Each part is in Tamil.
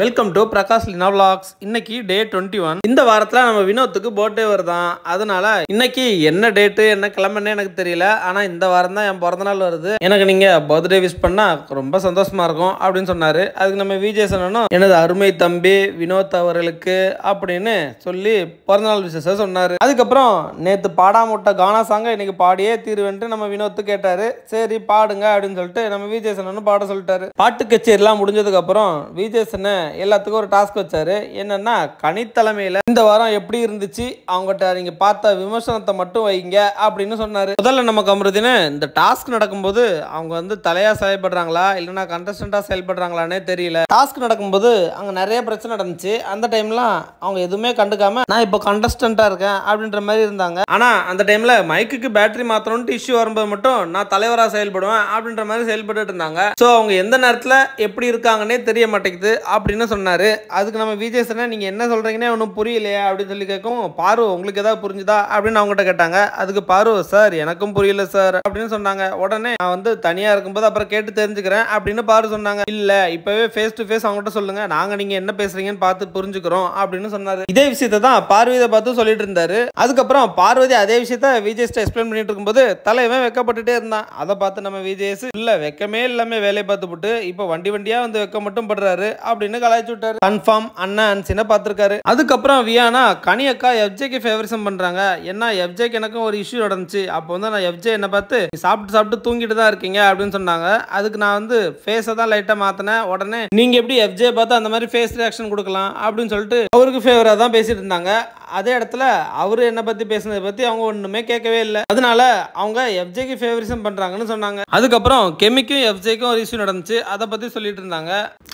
Welcome to Prakash Lina vlogs. இன்னைக்கு டே 21. இந்த வாரத்தில் நம்ம வினோத்துக்கு பர்த்டே வருதான். அதனால இன்னைக்கு என்ன டேட்டு என்ன கிழமைன்னு எனக்கு தெரியல. ஆனால் இந்த வாரம் தான் என் பிறந்த நாள் வருது. எனக்கு நீங்கள் பர்த்டே விஷ் பண்ணால் ரொம்ப சந்தோஷமா இருக்கும் அப்படின்னு சொன்னார். அதுக்கு நம்ம விஜய் சொன்னோம் எனது அருமை தம்பி வினோத் அவர்களுக்கு அப்படின்னு சொல்லி பிறந்தநாள் விஷயம் சொன்னார். அதுக்கப்புறம் நேற்று பாடாம விட்ட கானா சாங்க இன்னைக்கு பாடியே தீர்வேன்ட்டு நம்ம வினோத்து கேட்டார். சரி பாடுங்க அப்படின்னு சொல்லிட்டு நம்ம விஜய் சொன்னு பாட சொல்லிட்டாரு. பாட்டு கச்சேரிலாம் முடிஞ்சதுக்கு அப்புறம் விஜய் சொன்ன எல்லாத்துக்கும் ஒரு டாஸ்க் வச்சாரு. என்னன்னா கனித்தலைமையில இந்த வாரம் எப்படி இருந்துச்சு அவங்ககிட்ட நீங்க பார்த்த விமர்சனத்தை மட்டும் வைங்க அப்படின்னு சொன்னாரு. முதல்ல நம்ம கமருதின்னு இந்த டாஸ்க் நடக்கும்போது அவங்க வந்து தலையா செயல்படுறாங்களா இல்லைன்னா கண்டஸ்டண்டா செயல்படுறாங்களானே தெரியல. டாஸ்க் நடக்கும்போது அங்க நிறைய பிரச்சனை நடந்துச்சு. அந்த டைம்லாம் அவங்க எதுவுமே கண்டுக்காம நான் இப்போ கண்டஸ்டண்டா இருக்கேன் அப்படின்ற மாதிரி இருந்தாங்க. ஆனா அந்த டைம்ல மைக்குக்கு பேட்டரி மாத்தணும்னு இஷ்யூ வரும்போது மட்டும் நான் தலைவரா செயல்படுவேன் அப்படின்ற மாதிரி செயல்பட்டு இருந்தாங்க. ஸோ அவங்க எந்த நேரத்துல எப்படி இருக்காங்கன்னே தெரிய மாட்டேங்குது அப்படின்னு சொன்னாரு. அதுக்கு நம்ம விஜய் சொன்னா நீங்க என்ன சொல்றீங்கன்னே ஒன்றும் புரியலையா அப்படின்னு சொல்லி கேட்கும். பாரு உங்களுக்கு ஏதாவது புரிஞ்சுதா அப்படின்னு அவங்ககிட்ட கேட்டாங்க. அதுக்கு பாரு சார் எனக்கும் புரியல சார் அப்படின்னு சொன்னாங்க. உடனே நான் வந்து தனியா இருக்கும்போது அப்புறம் கேட்டு தெரிஞ்சுக்கிறேன் அப்படின்னு பாரு சொன்னாங்க. இல்ல இப்பவே ஃபேஸ் டு ஃபேஸ் அவங்ககிட்ட சொல்லுங்க, நாங்க நீங்க என்ன பேசுறீங்கன்னு பார்த்து புரிஞ்சுக்கிறோம் அப்படின்னு சொன்னாரு. இதே விஷயத்தை தான் பார்வதியை பார்த்து சொல்லிட்டு இருந்தாரு. அதுக்கப்புறம் பார்வதி அதே விஷயத்த விஜய் எக்ஸ்பிளைன் பண்ணிட்டு இருக்கும்போது தலைவன் வெக்கப்பட்டுட்டே இருந்தான். அதை பார்த்து நம்ம விஜய் இல்ல வெக்கமே இல்லாம வேலையை பார்த்து போட்டு இப்ப வண்டி வண்டியா வந்து வெக்க மட்டும் படுறாரு அப்படின்னு கலாய்ச்சி விட்டாரு. கன்ஃபார்ம் அண்ணா அன்சினை பார்த்திருக்காரு. அதுக்கப்புறம் வியானா கனி அக்கா எஃப்ஜேக்கு ஃபேவரிசம் பண்றாங்க. என்ன எஃப்ஜேக்கு எனக்கும் ஒரு இஷ்யூ நடந்துச்சு. அப்போ வந்து நான் எஃப்ஜே என்ன பார்த்து சாப்பிட்டு தூங்கிட்டு தான் இருக்கீங்க அப்படின்னு சொன்னாங்க. அதுக்கு நான் வந்து ஃபேஸை தான் லைட்டா மாத்தினேன். உடனே நீங்க எப்படி எஃப்ஜே பார்த்து அந்த மாதிரி ஃபேஸ் ரியாக்ஷன் கொடுக்கலாம் அப்படின்னு சொல்லிட்டு அவருக்கு ஃபேவரா தான் பேசிட்டு இருந்தாங்க. அதே இடத்துல அவரு என்ன பத்தி பேசுனதை பத்தி அவங்க ஒண்ணுமே கேட்கவே இல்லை. அதனால அவங்க எஃப்ஜேக்கு ஃபேவரிசம் பண்றாங்கன்னு சொன்னாங்க. அதுக்கப்புறம் கெமிக்கும் எஃப்ஜேக்கும் ஒரு இஷ்யூ நடந்துச்சு. அதை பத்தி சொல்லிட்டு இருந்தாங்க.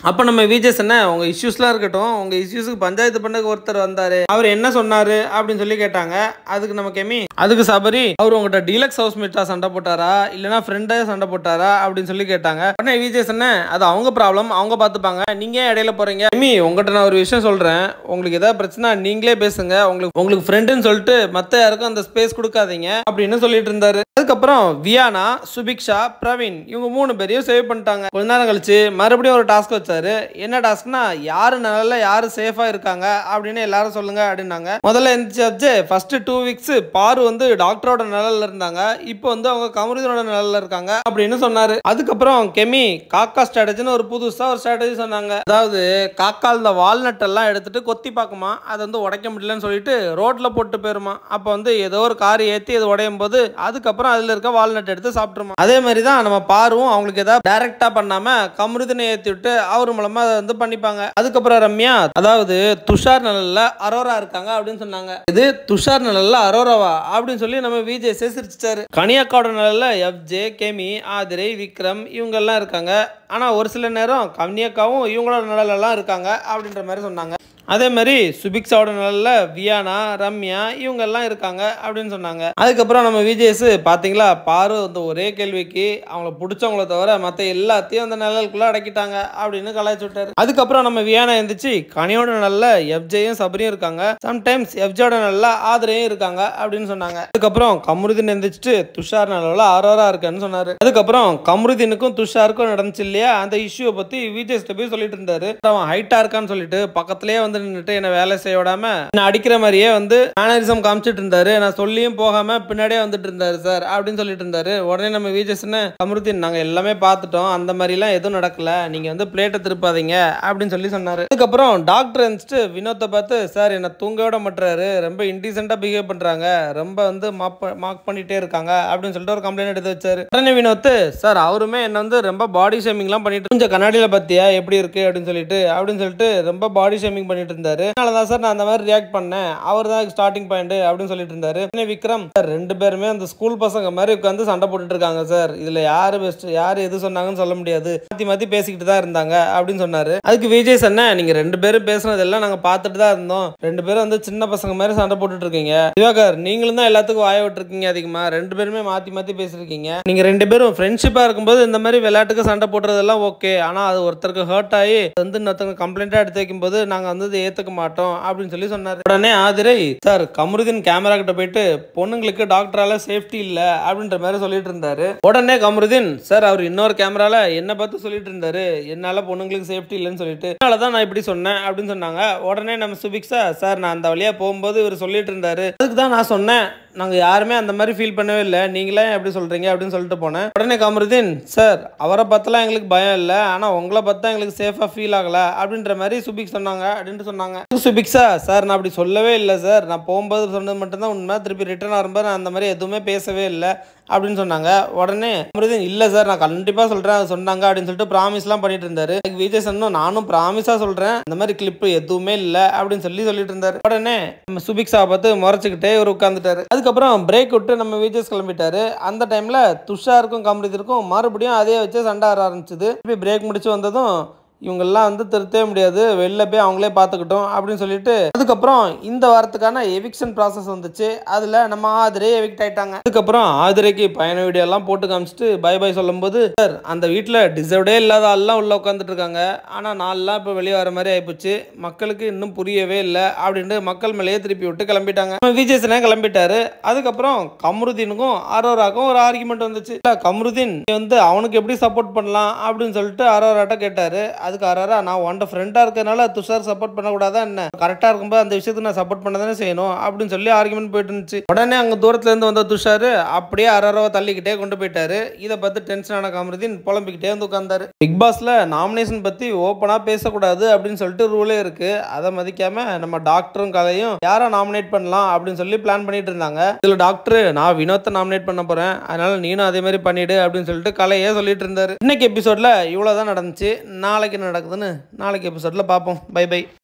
அப்ப நம்ம விஜய் சொன்ன உங்க இஷ்யூஸ்லாம் இருக்கட்டும், உங்க இஷ்யூஸ்க்கு பஞ்சாயத்து பண்ண ஒருத்தர் வந்தாரு, அவர் என்ன சொன்னாரு அப்படின்னு சொல்லி கேட்டாங்க. அதுக்கு நம்ம கெமி அதுக்கு சபரி அவர் உங்ககிட்ட டீலக்ஸ் ஹவுஸ் மேட்டா சண்டை போட்டாரா இல்லைன்னா ஃப்ரெண்டா சண்டை போட்டாரா அப்படின்னு சொல்லி கேட்டாங்க. உடனே விஜய் சொன்ன அது அவங்க ப்ராப்ளம், அவங்க பார்த்துப்பாங்க, நீங்க இடையில போறீங்க. கெமி உங்ககிட்ட நான் ஒரு விஷயம் சொல்றேன், உங்களுக்கு ஏதாவது பிரச்சனை நீங்களே பேசுங்க, உங்களுக்கு ஃப்ரெண்டுன்னு சொல்லிட்டு மத்த யாருக்கும் அந்த ஸ்பேஸ் கொடுக்காதீங்க அப்படின்னு சொல்லிட்டு இருந்தாரு. அதுக்கப்புறம் வியானா சுபிக்ஷா பிரவீன் இவங்க 3 பேரையும் சேவ் பண்ணிட்டாங்க. கொஞ்ச நேரம் கழிச்சு மறுபடியும் ஒரு டாஸ்க் வச்சாரு. என்ன டாஸ்க்னா யாரு நல்லா யாரு சேஃபா இருக்காங்க அப்படின்னு எல்லாரும் சொல்லுங்க அப்படின்னாங்க. முதல்ல எந்திரிச்சு ஃபர்ஸ்ட் 2 வீக்ஸ் பாரு வந்து டாக்டரோட நிழல்ல இருந்தாங்க. இப்போ வந்து அவங்க கமருதனோட நிழல்ல இருக்காங்க அப்படின்னு சொன்னாரு. அதுக்கப்புறம் கெமி காக்கா ஸ்ட்ராட்டஜின்னு ஒரு புதுசா ஒரு ஸ்ட்ராட்டஜி சொன்னாங்க. அதாவது காக்கா இந்த வால்நட் எல்லாம் எடுத்துட்டு கொத்தி பார்க்குமா, அதை வந்து உடைக்க முடியலன்னு சொல்லிட்டு ரோட்ல போட்டு போயிருமா. அப்ப வந்து ஏதோ ஒரு கார் ஏத்தி அது உடையும் போது அதுக்கப்புறம் அதுல இருக்க வால்நட் எடுத்து சாப்பிட்டுருமா. அதே மாதிரி தான் நம்ம பாருவும் அவங்களுக்கு ஏதாவது டைரக்டா பண்ணாம கமருதனை ஏத்தி விட்டு அவர் மூலமா அதை வந்து பண்ணிப்பாங்க. அதுக்கப்புறம் ரம்யா அதாவது துஷார் நலல்ல அரோரா இருக்காங்க அப்படின்னு சொன்னாங்க. இது துஷார் நலல்ல அரோராவா அப்படின்னு சொல்லி நம்ம விஜய் சிரிச்சாரு. கனியக்காவோட நலல்ல எஃப்ஜே கெமி ஆதிரை விக்ரம் இவங்க எல்லாம் இருக்காங்க. ஆனா ஒரு சில நேரம் கனியக்காவும் இவங்களோட நலல் எல்லாம் இருக்காங்க அப்படின்ற மாதிரி சொன்னாங்க. அதே மாதிரி சுபிக்ஷாவோட நல்ல வியானா ரம்யா இவங்க எல்லாம் இருக்காங்க அப்படின்னு சொன்னாங்க. அதுக்கப்புறம் நம்ம விஜேஸ் பாத்தீங்களா பாரு அந்த ஒரே கேள்விக்கு அவங்கள பிடிச்சவங்கள தவிர மற்ற எல்லாத்தையும் அந்த நிழலுக்குள்ள அடக்கிட்டாங்க அப்படின்னு கலாய்ச்சி விட்டாரு. அதுக்கப்புறம் நம்ம வியானா எந்திரிச்சு கனியோட நல்ல எஃப்ஜேயும் சபரியும் இருக்காங்க, சம்டைம்ஸ் எஃப்ஜேயோட நல்ல ஆதரையும் இருக்காங்க அப்படின்னு சொன்னாங்க. அதுக்கப்புறம் கமருதீன் எந்திரிச்சிட்டு துஷார் நல்ல அரோரா இருக்குன்னு சொன்னாரு. அதுக்கப்புறம் கமருதீனுக்கும் துஷாருக்கும் நடந்துச்சு இல்லையா அந்த இஷ்யூ பத்தி விஜேஸ் போய் சொல்லிட்டு இருந்தாரு. அவன் ஹைட்டா இருக்கான்னு சொல்லிட்டு பக்கத்திலேயே வந்து நின்னுட்டு என்ன வேலை செய்ய விடாம என்ன அடிக்கிற மாதிரியே வந்து மேனரிசம் காமிச்சிட்டு இருந்தாரு. நான் சொல்லியும் போகாம பின்னாடியே வந்துட்டு இருந்தாரு சார் அப்படின்னு சொல்லிட்டு இருந்தாரு. உடனே நம்ம விஜய் கமருதீன் நாங்க எல்லாமே பார்த்துட்டோம், அந்த மாதிரி எல்லாம் எதுவும் நடக்கல, நீங்க வந்து பிளேட்டை திருப்பாதீங்க அப்படின்னு சொல்லி சொன்னாரு. அதுக்கப்புறம் டாக்டர் எந்திரிச்சு வினோத்தை பார்த்து சார் என்ன தூங்க விட மாட்டாரு, ரொம்ப இன்டீசென்ட்டா பிஹேவ் பண்றாங்க, ரொம்ப வந்து மார்க் பண்ணிட்டே இருக்காங்க அப்படின்னு சொல்லிட்டு ஒரு கம்ப்ளைண்ட் எடுத்து வச்சாரு. உடனே வினோத் சார் அவருமே என்ன வந்து ரொம்ப பாடி ஷேமிங்லாம் பண்ணிட்டு கொஞ்சம் கண்ணாடியில பார்த்தியா எப்படி இருக்கு அப்படின்னு சொல்லிட்டு ரொம்ப பாடி ஷேமிங் பண்ணிட்டு இருந்தாரு. அதனாலதான் சார் நான் அந்த மாதிரி ரியாக்ட் பண்ணேன், அவர் தான் ஸ்டார்டிங் பாயிண்ட் அப்படின்னு சொல்லிட்டு இருந்தாரு. விக்ரம் சார் 2 பேருமே அந்த ஸ்கூல் பசங்க மாதிரி உட்காந்து சண்டை போட்டுட்டு இருக்காங்க சார், இதுல யாரு பெஸ்ட் யாரு எது சொன்னாங்கன்னு சொல்ல முடியாது, மாத்தி பேசிக்கிட்டு தான் இருந்தாங்க அப்படின்னு சொன்னாரு. அதுக்கு விஜய் சொன்ன நீங்க 2 பேரும் பேசுனதெல்லாம் நாங்க பார்த்துட்டு தான் இருந்தோம், 2 பேரும் வந்து சின்ன பசங்க மாதிரி சண்டை போட்டுட்டு இருக்கீங்க. திவாகர் நீங்களும் தான் எல்லாத்துக்கும் வாய விட்டுருக்கீங்க, அதிகமா 2 பேருமே மாத்தி பேசிருக்கீங்க. நீங்க 2 பேரும் ஃப்ரெண்ட்ஷிப்பா இருக்கும்போது இந்த மாதிரி விளையாட்டுக்கு சண்டை போடுறதெல்லாம் ஓகே, ஆனா அது ஒருத்தருக்கு ஹர்ட் ஆகி வந்து இன்னொருத்தங்க கம்ப்ளைண்டா எடுத்து வைக்கும் போது நாங்க வந்து இதை ஏத்துக்க மாட்டோம் அப்படின்னு சொல்லி சொன்னாரு. உடனே ஆதிரை, சார் கமருதீன் கேமரா கிட்ட போயிட்டு பொண்ணுங்களுக்கு டாக்டரால சேஃப்டி இல்ல அப்படின்ற மாதிரி சொல்லிட்டு இருந்தாரு. உடனே கமருதீன், சார் அவர் இன்னொரு கேமரால என்ன பார்த்து சொல்லிட்டு இருந்தாரு என்னால பொண்ணுங்களுக்கு சேஃப்டி இல்லைன்னு சொல்லிட்டு, அதனாலதான் நான் இப்படி சொன்னேன் அப்படின்னு சொன்னாங்க. உடனே நம்ம சுபிக்ஷா, சார் நான் அந்த வழியா போகும்போது இவர் சொல்லிட்டு இருந்தாரு, அதுக்கு தான் நான் சொன்னேன், நாங்கள் யாருமே அந்த மாதிரி ஃபீல் பண்ணவே இல்லை, நீங்களே எப்படி சொல்கிறீங்க அப்படின்னு சொல்லிட்டு போனேன். உடனே கமருதீன், சார் அவரை பார்த்தலாம் எங்களுக்கு பயம் இல்லை, ஆனால் உங்களை பார்த்தா எங்களுக்கு சேஃபாக ஃபீல் ஆகலை அப்படின்ற மாதிரி சுபிக் சொன்னாங்க அப்படின்ட்டு சொன்னாங்க. சுபிக்ஷா, சார் நான் அப்படி சொல்லவே இல்லை சார், நான் போகும்போது சொன்னது மட்டும்தான் உண்மை, திருப்பி ரிட்டர்ன் வரும்போது நான் அந்த மாதிரி எதுவுமே பேசவே இல்லை அப்படின்னு சொன்னாங்க. உடனே கமருதீன், இல்லை சார் நான் கண்டிப்பாக சொல்கிறேன் அது சொன்னாங்க அப்படின்னு சொல்லிட்டு ப்ராமிஸ்லாம் பண்ணிட்டு இருந்தாரு. விஜய் சொன்னோம், நானும் ப்ராமிஸாக சொல்கிறேன் இந்த மாதிரி கிளிப்பு எதுவுமே இல்லை அப்படின்னு சொல்லிட்டு இருந்தாரு. உடனே நம்ம சுபிக்ஷா பார்த்து முறைச்சிக்கிட்டே இவர் உட்காந்துட்டாரு. அதுக்கப்புறம் பிரேக் விட்டு நம்ம விஜய் கிளம்பிட்டாரு. அந்த டைம்ல துஷாருக்கும் கமருதீனுக்கும் மறுபடியும் அதே வச்சு சண்டை வர ஆரம்பிச்சது. பிரேக் முடிச்சு வந்ததும் இவங்கெல்லாம் வந்து திருத்தவே முடியாது, வெளில போய் அவங்களே பார்த்துக்கிட்டோம் அப்படின்னு சொல்லிட்டு அதுக்கப்புறம் இந்த வாரத்துக்கான எவிக்ஷன் ப்ராசஸ் வந்துச்சு. அதில் நம்ம ஆதிரை எவிக்ட் ஆயிட்டாங்க. அதுக்கப்புறம் ஆதிரைக்கு பயண வீடியோ எல்லாம் போட்டு காமிச்சிட்டு பை பை சொல்லும்போது, சார் அந்த வீட்டில் டிசர்வ்டே இல்லாத ஆள்லாம் உள்ள உட்காந்துட்டு இருக்காங்க, ஆனால் நான்லாம் இப்போ வெளியே வர மாதிரி ஆயிப்போச்சு, மக்களுக்கு இன்னும் புரியவே இல்லை அப்படின்ட்டு மக்கள் மேலேயே திருப்பி விட்டு கிளம்பிட்டாங்க. விஜய் கிளம்பிட்டாரு. அதுக்கப்புறம் கமருதீனுக்கும் அரோராக்கும் ஒரு ஆர்குமெண்ட் வந்துச்சு. கமருதீன் வந்து அவனுக்கு எப்படி சப்போர்ட் பண்ணலாம் அப்படின்னு சொல்லிட்டு அரோராட்ட கேட்டாரு. அதுக்கு அரோரா, நான் உன்ட ஃப்ரெண்டா இருக்கனால துஷார் சப்போர்ட் பண்ணக்கூடாதா என்ன, கரெக்டா இருக்கும்போது அந்த விஷயத்துக்கு நான் சப்போர்ட் பண்ண தானே செய்யணும் அப்படின்னு சொல்லி ஆர்குமெண்ட் போயிட்டு இருந்துச்சு. உடனே அங்க தூரத்துல இருந்து வந்த துஷார் அப்படியே அரோராவை தள்ளிக்கிட்டே கொண்டு போயிட்டாரு. இதை பார்த்து டென்ஷனான கமருதீன் புலம்பிக்கிட்டே வந்து உட்கார்ந்தாரு. பிக் பாஸ்ல நாமினேஷன் பத்தி ஓப்பனா பேசக்கூடாது அப்படின்னு சொல்லிட்டு ரூலே இருக்கு. அதை மதிக்காம நம்ம டாக்டரும் கதையும் யாரை நாமினேட் பண்ணலாம் அப்படின்னு சொல்லி பிளான் பண்ணிட்டு இருந்தாங்க. இதுல டாக்டர், நான் வினோத்தை நாமினேட் பண்ண போறேன், அதனால நீனும் அதே மாதிரி பண்ணிடு அப்படின்னு சொல்லிட்டு கலையே சொல்லிட்டு இருந்தாரு. இன்னைக்கு எபிசோட்ல இவ்வளவுதான் நடந்துச்சு. நாளைக்கு என்ன நடக்குதுன்னு நாளைக்கு எபிசோட்ல பார்ப்போம். Bye by.